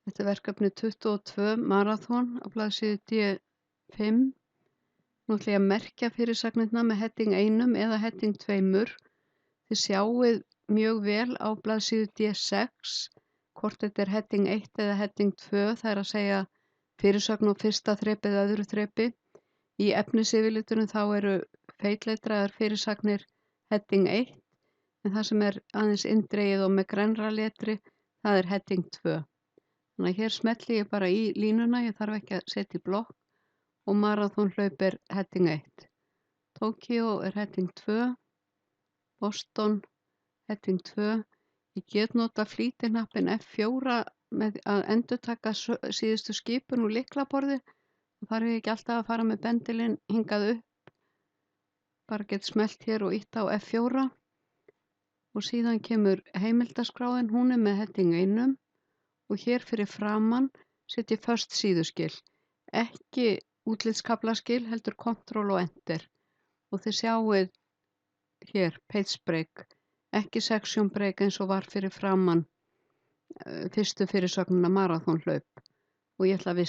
Þetta er verkefni 22 maraþon á blaðsíðu D5. Nú ætla ég að merkja fyrirsagnirnar með heading 1 eða heading 2. Þið sjáið mjög vel á blaðsíðu D6 hvort þetta er heading 1 eða heading 2, það er að segja fyrirsögn á fyrsta þrepi eða öðru þrepi. Í efnisyfirlitunum þá eru feitletraðar fyrirsagnir heading 1 en það sem er aðeins indregið og með grænra letri það er heading 2. Þannig að hér smelli ég bara í línuna, ég þarf ekki að setja í blokk og maraþonhlaup er heading 1. Tokyo er heading 2, Boston heading 2. Ég get nota flýtihnappinn F4 með að endurtaka síðustu skipun úr lyklaborði. Það þarf ég ekki alltaf að fara með bendilinn hingað upp. Bara get smellt hér og ítt á F4 og síðan kemur heimildaskráin, hún er með heading 1 og hér fyrir framan set ég föst síðuskil. Ekki útlitskaflaskil heldur Ctrl og Enter og þið sjáið hér page break, ekki section break eins og var fyrir framan fyrstu fyrirsögnina maraþonhlaup og ég ætla að